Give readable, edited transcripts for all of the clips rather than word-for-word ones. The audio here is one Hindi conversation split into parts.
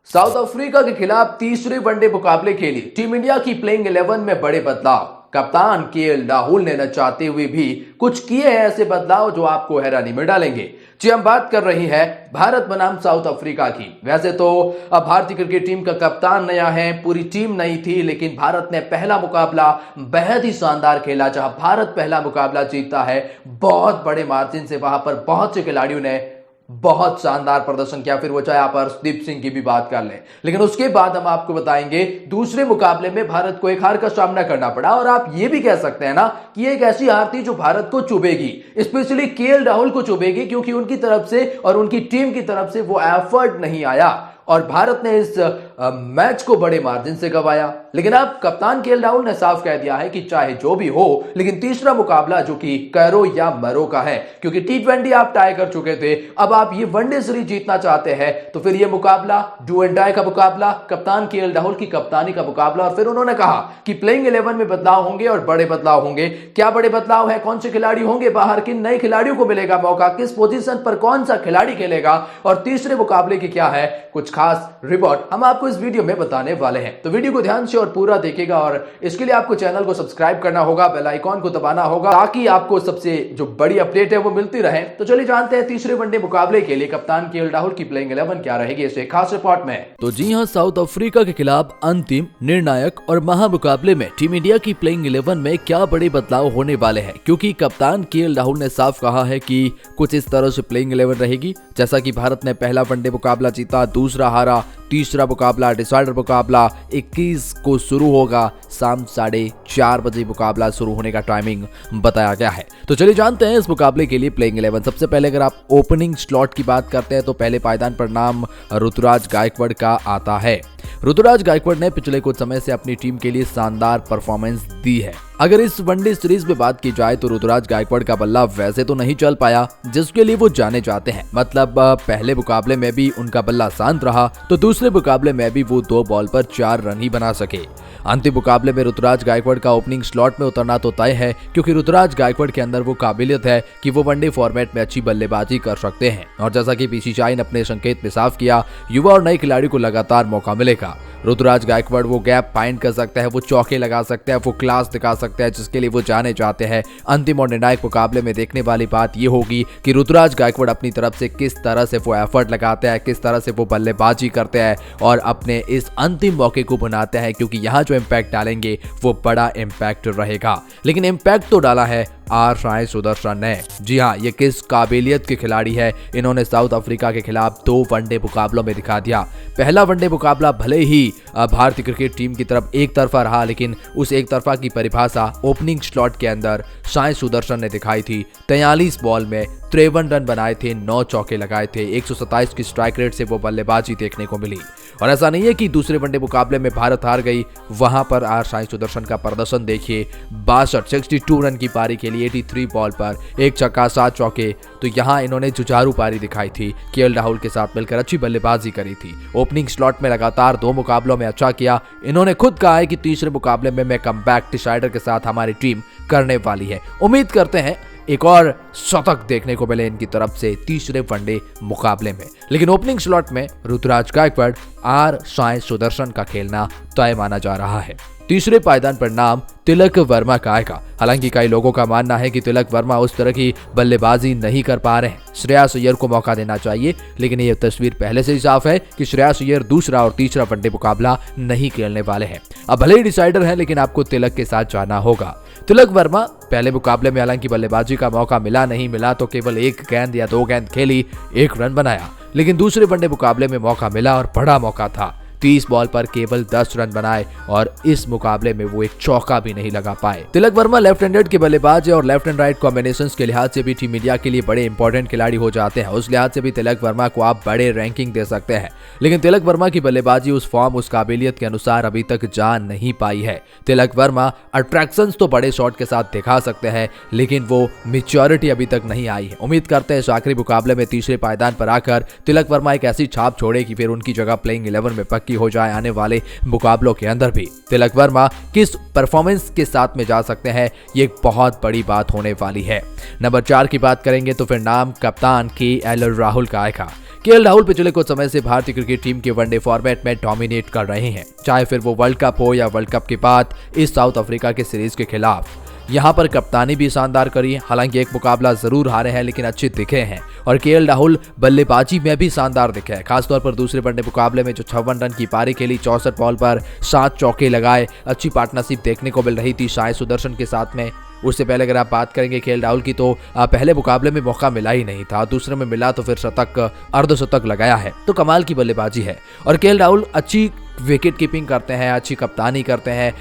साउथ अफ्रीका के खिलाफ तीसरे वनडे मुकाबले के लिए टीम इंडिया की प्लेइंग 11 में बड़े बदलाव। कप्तान केएल राहुल ने न चाहते हुए भी कुछ किए हैं ऐसे बदलाव जो आपको हैरानी में डालेंगे। जी हम बात कर रही हैं भारत बनाम साउथ अफ्रीका की। वैसे तो अब भारतीय क्रिकेट टीम का कप्तान नया है, पूरी टीम नई थी, लेकिन भारत ने पहला मुकाबला बेहद ही शानदार खेला। जहां भारत पहला मुकाबला जीता है बहुत बड़े मार्जिन से, वहां पर बहुत से खिलाड़ियों ने बहुत शानदार प्रदर्शन किया। फिर वो चाहे आप हर्षदीप सिंह की भी बात कर लें, लेकिन उसके बाद हम आपको बताएंगे दूसरे मुकाबले में भारत को एक हार का सामना करना पड़ा। और आप ये भी कह सकते हैं ना कि ये एक ऐसी हार थी जो भारत को चुभेगी, स्पेशली केएल राहुल को चुभेगी, क्योंकि उनकी तरफ से और उनकी टीम की तरफ से वो एफर्ट नहीं आया और भारत ने इस मैच को बड़े मार्जिन से गंवाया। लेकिन अब कप्तान केएल राहुल ने साफ कह दिया है कि चाहे जो भी हो, लेकिन तीसरा मुकाबला जो कि करो या मरो का है, क्योंकि टी20 आप टाई कर चुके थे, अब आप ये वनडे सीरीज जीतना चाहते हैं, तो फिर ये मुकाबला डू एंड डाई का मुकाबला, कप्तान केएल राहुल की कप्तानी का मुकाबला। और फिर उन्होंने कहा कि प्लेइंग 11 में बदलाव होंगे और बड़े बदलाव होंगे। क्या बड़े बदलाव है, कौन से खिलाड़ी होंगे बाहर, किन नए खिलाड़ियों को मिलेगा मौका, किस पोजीशन पर कौन सा खिलाड़ी खेलेगा, और तीसरे मुकाबले की क्या है कुछ खास रिपोर्ट, हम आपको इस वीडियो में बताने वाले हैं। तो वीडियो को ध्यान से और पूरा देखिएगा, और इसके लिए आपको चैनल को सब्सक्राइब करना होगा, बेल आइकॉन को दबाना होगा, ताकि आपको सबसे जो बड़ी अपडेट है वो मिलती रहे। तो चलिए जानते हैं तीसरे वनडे मुकाबले के लिए कप्तान केएल राहुल की प्लेइंग 11 क्या रहेगी इस खास रिपोर्ट में। तो जी हां, साउथ अफ्रीका के खिलाफ अंतिम, निर्णायक और महामुकाबले में टीम इंडिया की प्लेइंग 11 में क्या बड़े बदलाव होने वाले हैं, क्योंकि कप्तान केएल राहुल ने साफ कहा है कि कुछ इस तरह से प्लेइंग 11 रहेगी। जैसा कि भारत ने पहला वनडे मुकाबला जीता, दूसरा हारा, तीसरा मुकाबला डिसाइडर मुकाबला 21 को शुरू होगा, शाम 4:30 बजे मुकाबला शुरू होने का टाइमिंग बताया गया है। तो चलिए जानते हैं इस मुकाबले के लिए प्लेइंग 11। सबसे पहले अगर आप ओपनिंग स्लॉट की बात करते हैं तो पहले पायदान पर नाम ऋतुराज गायकवाड़ का आता है। ऋतुराज गायकवाड़ ने पिछले कुछ समय से अपनी टीम के लिए शानदार परफॉर्मेंस दी है। अगर इस वनडे सीरीज में बात की जाए तो ऋतुराज गायकवाड़ का बल्ला वैसे तो नहीं चल पाया जिसके लिए वो जाने जाते हैं। मतलब पहले मुकाबले में भी उनका बल्ला शांत रहा, तो दूसरे मुकाबले में भी वो 2 बॉल पर 4 रन ही बना सके। अंतिम मुकाबले में ऋतुराज गायकवाड़ का ओपनिंग स्लॉट में उतरना तो तय है, क्योंकि ऋतुराज गायकवाड़ के अंदर वो काबिलियत है कि वो वनडे फॉर्मेट में अच्छी बल्लेबाजी कर सकते हैं। और जैसा कि बीसीसीआई ने अपने संकेत में साफ किया, युवा और नए खिलाड़ी को लगातार मौका मिलेगा। ऋतुराज गायकवाड़ वो गैप फाइंड कर सकता है, वो चौके लगा सकते हैं, वो क्लास दिखा सकते हैं, जिसके लिए वो जाने जाते हैं। अंतिम और निर्णायक मुकाबले में देखने वाली बात ये होगी कि ऋतुराज गायकवाड़ अपनी तरफ से किस तरह से वो एफर्ट लगाते हैं, किस तरह से वो बल्लेबाजी करते हैं और अपने इस अंतिम मौके को बनाते हैं, क्योंकि यहाँ जो इम्पैक्ट डालेंगे वो बड़ा इम्पैक्ट रहेगा। लेकिन इम्पैक्ट तो डाला है आर साई सुदर्शन ने। जी हाँ, ये किस काबिलियत के खिलाड़ी है, इन्होंने साउथ अफ्रीका के खिलाफ 2 वनडे मुकाबलों में दिखा दिया। पहला वनडे मुकाबला भले ही भारतीय क्रिकेट टीम की तरफ एक तरफा रहा, लेकिन उस एक तरफा की परिभाषा ओपनिंग स्लॉट के अंदर साई सुदर्शन ने दिखाई थी। 43 बॉल में 53 रन बनाए थे, 9 चौके लगाए थे, 127 की स्ट्राइक रेट से वो बल्लेबाजी देखने को मिली। और ऐसा नहीं है कि दूसरे वनडे मुकाबले में भारत हार गई, वहां पर आर साई सुदर्शन का प्रदर्शन देखिए। 62 रन की पारी के लिए 83 बॉल पर 1 छक्का 7 चौके, तो यहां इन्होंने जुझारू पारी दिखाई थी। केएल राहुल के साथ मिलकर अच्छी बल्लेबाजी करी थी। ओपनिंग स्लॉट में लगातार 2 मुकाबलों में अच्छा किया। इन्होंने खुद कहा है कि तीसरे मुकाबले में मैं कमबैक डिसाइडर के साथ हमारी टीम करने वाली है। उम्मीद करते हैं एक और शतक देखने को मिले इनकी तरफ से तीसरे वनडे मुकाबले में। लेकिन ओपनिंग स्लॉट में ऋतुराज गायकवाड़, आर साई सुदर्शन का खेलना तय माना जा रहा है। तीसरे पायदान पर नाम तिलक वर्मा का आएगा। हालांकि कई लोगों का मानना है कि तिलक वर्मा उस तरह की बल्लेबाजी नहीं कर पा रहे हैं, श्रेयस अय्यर को मौका देना चाहिए। लेकिन ये तस्वीर पहले से ही साफ है कि श्रेयस अय्यर दूसरा और तीसरा वनडे मुकाबला नहीं खेलने वाले हैं। अब भले ही डिसाइडर है, लेकिन आपको तिलक के साथ जाना होगा। तिलक वर्मा पहले मुकाबले में हालांकि बल्लेबाजी का मौका नहीं मिला, तो केवल 1 गेंद या 2 गेंद खेली, 1 रन बनाया। लेकिन दूसरे वनडे मुकाबले में मौका मिला और बड़ा मौका था। 30 बॉल पर केवल 10 रन बनाए और इस मुकाबले में वो 1 चौका भी नहीं लगा पाए। तिलक वर्मा लेफ्ट हैंडेड के बल्लेबाज है और लेफ्ट एंड राइट कॉम्बिनेशंस के लिहाज से भी टीम इंडिया के लिए बड़े इंपॉर्टेंट खिलाड़ी हो जाते हैं। उस लिहाज से भी तिलक वर्मा को आप बड़े रैंकिंग दे सकते हैं। लेकिन तिलक वर्मा की बल्लेबाजी उस फॉर्म, उस काबिलियत के अनुसार अभी तक जा नहीं पाई है। तिलक वर्मा अट्रैक्शंस तो बड़े शॉट के साथ दिखा सकते हैं, लेकिन वो मैच्योरिटी अभी तक नहीं आई है। उम्मीद करते हैं इस आखिरी मुकाबले में तीसरे पायदान पर आकर तिलक वर्मा एक ऐसी छाप छोड़े कि फिर उनकी जगह प्लेइंग 11 में पक्की हो जाए। आने वाले मुकाबलों के अंदर भी तिलक वर्मा किस परफॉर्मेंस के साथ में जा सकते हैं, ये एक बहुत बड़ी बात होने वाली है। नंबर 4 की बात करेंगे तो फिर नाम कप्तान केएल राहुल का आएगा। केएल राहुल पिछले कुछ समय से भारतीय क्रिकेट टीम के वनडे फॉर्मेट में डोमिनेट कर रहे हैं, चाहे फिर वो वर्ल्ड कप हो या वर्ल्ड कप के बाद इस साउथ अफ्रीका के सीरीज के खिलाफ। यहाँ पर कप्तानी भी शानदार करी है, हालांकि एक मुकाबला जरूर हारे हैं लेकिन अच्छे दिखे हैं। और केएल राहुल बल्लेबाजी में भी शानदार दिखे हैं, खासतौर पर दूसरे वनडे मुकाबले में जो 56 रन की पारी खेली, 64 बॉल पर 7 चौके लगाए, अच्छी पार्टनरशिप देखने को मिल रही थी साई सुदर्शन के साथ में। उससे पहले अगर आप बात करेंगे केएल राहुल की, तो पहले मुकाबले में मौका मिला ही नहीं था, दूसरे में मिला तो फिर शतक अर्धशतक लगाया है, तो कमाल की बल्लेबाजी है। और केएल राहुल अच्छी विकेट कीपिंग करते हैं, अच्छी कप्तानी करते हैं,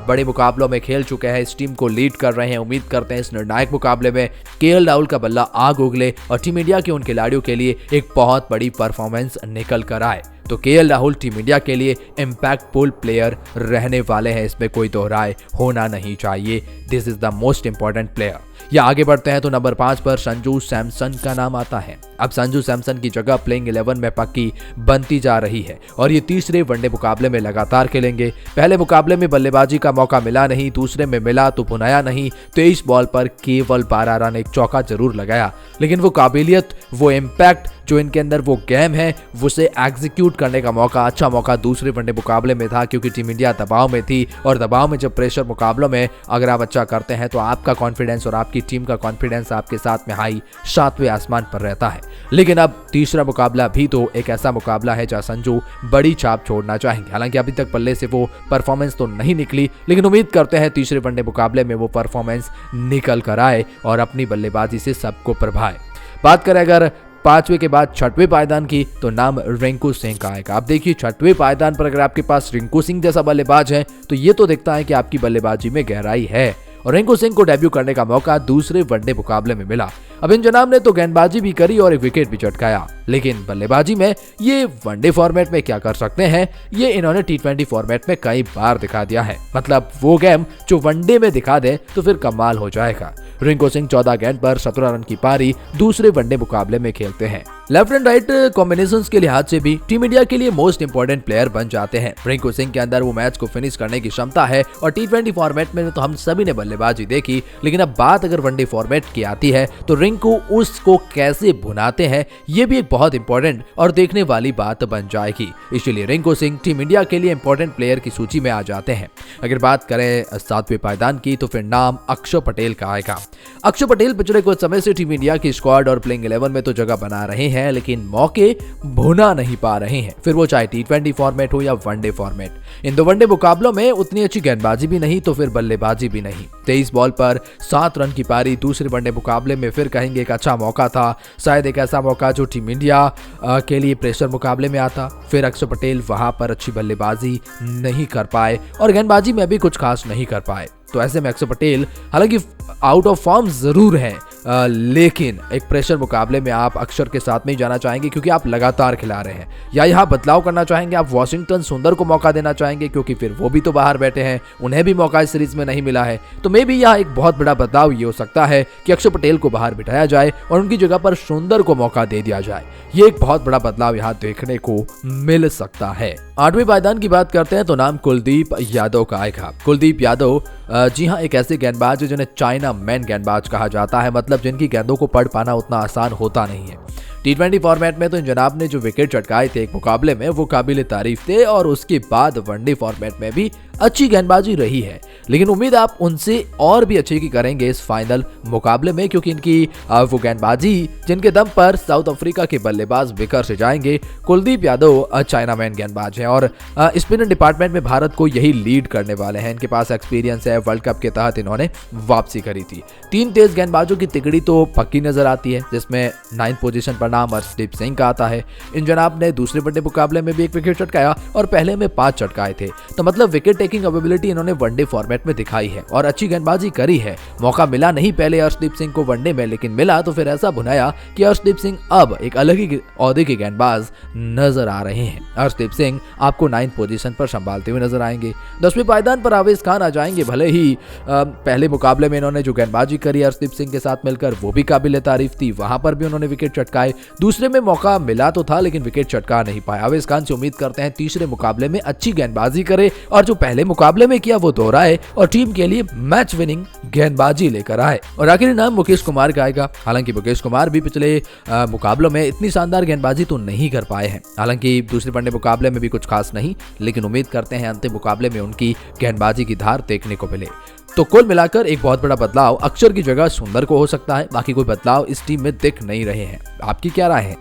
बड़े मुकाबलों में खेल चुके हैं, इस टीम को लीड कर रहे हैं। उम्मीद करते हैं इस निर्णायक मुकाबले में केएल राहुल का बल्ला आग उगले और टीम इंडिया के उन खिलाड़ियों के लिए एक बहुत बड़ी परफॉर्मेंस निकल कर आए। तो केएल राहुल टीम इंडिया के लिए इम्पैक्टफुल प्लेयर रहने वाले हैं, इसमें कोई दोहराए होना नहीं चाहिए। This is the most important player. या आगे बढ़ते हैं तो नंबर 5 पर संजू सैमसन का नाम आता है। अब संजू सैमसन की जगह प्लेइंग 11 में पक्की बनती जा रही है और ये तीसरे वनडे मुकाबले में लगातार खेलेंगे। पहले मुकाबले में बल्लेबाजी का मौका मिला नहीं, दूसरे में मिला तो भुनाया नहीं। 23 बॉल पर केवल 12 रन, एक चौका जरूर लगाया, लेकिन वो काबिलियत, वो इम्पैक्ट जो इनके अंदर, वो गेम है, उसे एग्जीक्यूट करने का मौका, अच्छा मौका दूसरे वनडे मुकाबले में था, क्योंकि टीम इंडिया दबाव में थी। और दबाव में जब प्रेशर मुकाबलों में अगर आप अच्छा करते हैं तो आपका कॉन्फिडेंस और आपकी टीम का कॉन्फिडेंस आपके साथ में हाई 7वें आसमान पर रहता है। लेकिन अब तीसरा मुकाबला भी तो एक ऐसा मुकाबला है जहां संजू बड़ी छाप छोड़ना चाहेंगे। हालांकि अभी तक पल्ले से वो परफॉर्मेंस तो नहीं निकली, लेकिन उम्मीद करते हैं तीसरे वनडे मुकाबले में वो परफॉर्मेंस निकल कर आए और अपनी बल्लेबाजी से सबको प्रभाए। बात करें अगर 5वें के बाद 6वें पायदान की, तो नाम रिंकू सिंह का आएगा। आप देखिए 6वें पायदान पर अगर आपके पास रिंकू सिंह जैसा बल्लेबाज है तो ये तो दिखता है कि आपकी बल्लेबाजी में गहराई है। और रिंकू सिंह को डेब्यू करने का मौका दूसरे वनडे मुकाबले में मिला। अब इन जनाब ने तो गेंदबाजी भी करी और एक विकेट भी चटकाया, लेकिन बल्लेबाजी में ये वनडे फॉर्मेट में क्या कर सकते हैं ये इन्होंने T20 फॉर्मेट में कई बार दिखा दिया है। मतलब वो गेम जो वनडे में दिखा दे तो फिर कमाल हो जाएगा। रिंकू सिंह 14 गेंद पर 17 रन की पारी दूसरे वनडे मुकाबले में खेलते हैं। लेफ्ट एंड राइट कॉम्बिनेशंस के लिहाज से भी टीम इंडिया के लिए मोस्ट इंपोर्टेंट प्लेयर बन जाते हैं। रिंकू सिंह के अंदर वो मैच को फिनिश करने की क्षमता है और T20 फॉर्मेट में तो हम सभी ने बल्लेबाजी देखी, लेकिन अब बात अगर वनडे फॉर्मेट की आती है तो रिंकू उसको कैसे भुनाते हैं ये भी एक बहुत इंपॉर्टेंट और देखने वाली बात बन जाएगी। इसलिए रिंकू सिंह टीम इंडिया के लिए इंपॉर्टेंट प्लेयर की सूची में आ जाते हैं। अगर बात करें 7वें पायदान की, तो फिर नाम अक्षर पटेल का आएगा। अक्षर पटेल पिछले कुछ समय से टीम इंडिया की स्क्वाड और प्लेइंग 11 में तो जगह बना रहे हैं, लेकिन मौके भुना नहीं पा रहे हैं, फिर वो चाहे T20 फॉर्मेट हो या वनडे फॉर्मेट। इन दो वनडे मुकाबलों में उतनी अच्छी गेंदबाजी भी नहीं तो फिर बल्लेबाजी भी नहीं। 23 बॉल पर 7 रन की पारी दूसरे वनडे मुकाबले में फिर कहेंगे एक अच्छा मौका था, शायद एक ऐसा मौका जो टीम इंडिया के लिए प्रेशर मुकाबले में आता। फिर अक्षर पटेल वहां पर अच्छी बल्लेबाजी नहीं कर पाए और गेंदबाजी में भी कुछ खास नहीं कर पाए। तो ऐसे में अक्षर पटेल हालांकि आउट ऑफ फॉर्म जरूर है, लेकिन एक प्रेशर मुकाबले में आप अक्षर के साथ में ही जाना चाहेंगे क्योंकि आप लगातार खिला रहे हैं, या यहाँ बदलाव करना चाहेंगे, आप वॉशिंगटन सुंदर को मौका देना चाहेंगे क्योंकि फिर वो भी तो बाहर बैठे हैं, उन्हें भी मौका इस सीरीज में नहीं मिला है। तो मे भी यहाँ एक बहुत बड़ा बदलाव ये हो सकता है कि अक्षर पटेल को बाहर बिठाया जाए और उनकी जगह पर सुंदर को मौका दे दिया जाए। ये एक बहुत बड़ा बदलाव यहाँ देखने को मिल सकता है। 8वें पायदान की बात करते हैं तो नाम कुलदीप यादव का आएगा। कुलदीप यादव जी हाँ एक ऐसे गेंदबाज है जिन्हें चाइना मैन गेंदबाज कहा जाता है, मतलब जिनकी गेंदों को पढ़ पाना उतना आसान होता नहीं है। T20 फॉर्मेट में तो इन जनाब ने जो विकेट चटकाए थे एक मुकाबले में वो काबिल तारीफ थे और उसके बाद वनडे फॉर्मेट में भी अच्छी गेंदबाजी रही है, लेकिन उम्मीद आप उनसे और भी अच्छे की करेंगे इस फाइनल मुकाबले में, क्योंकि इनकी वो गेंदबाजी जिनके दम पर साउथ अफ्रीका के बल्लेबाज बिखर से जाएंगे। कुलदीप यादव चाइना मैन गेंदबाज हैं और स्पिनर डिपार्टमेंट में भारत को यही लीड करने वाले हैं। इनके पास एक्सपीरियंस है, वर्ल्ड कप के तहत इन्होंने वापसी करी थी। 3 तेज गेंदबाजों की तिकड़ी तो पक्की नजर आती है, जिसमें 9th पोजीशन पर नाम अर्शदीप सिंह का आता है। इन जनाब ने दूसरे वनडे मुकाबले में भी एक विकेट चटकाया और पहले में 5 चटकाए थे, तो मतलब विकेट टेकिंग एबिलिटी इन्होंने वनडे फॉर्मेट में दिखाई है और अच्छी गेंदबाजी करी है। मौका मिला नहीं पहले अर्शदीप सिंह को वनडे में, लेकिन मिला तो फिर ऐसा भुनाया कि अर्शदीप सिंह अब एक अलग ही औहदे के गेंदबाज नजर आ रहे हैं। अर्शदीप सिंह आपको 9th पोजीशन पर संभालते हुए नजर आएंगे। 10वें पायदान पर आवेश खान आ जाएंगे। भले ही पहले मुकाबले में इन्होंने जो गेंदबाजी करी अर्शदीप सिंह के साथ मिलकर वो भी काबिल तारीफ थी, वहां पर भी उन्होंने विकेट चटकाए, दूसरे में मौका मिला तो था लेकिन विकेट चटका नहीं पाया। अवेश खान से उम्मीद करते हैं तीसरे मुकाबले में अच्छी गेंदबाजी करे और जो पहले मुकाबले में किया वो दोहराए और टीम के लिए मैच विनिंग गेंदबाजी लेकर आए। और आखिरी नाम मुकेश कुमार का आएगा। हालांकि मुकेश कुमार भी पिछले मुकाबलों में इतनी शानदार गेंदबाजी तो नहीं कर पाए हैं। हालांकि दूसरे वनडे मुकाबले में भी कुछ खास नहीं, लेकिन उम्मीद करते हैं अंतिम मुकाबले में उनकी गेंदबाजी की धार देखने को मिले। तो कुल मिलाकर एक बहुत बड़ा बदलाव अक्षर की जगह सुंदर को हो सकता है। बाकी कोई बदलाव इस टीम में दिख नहीं रहे हैं। आपकी क्या राय है?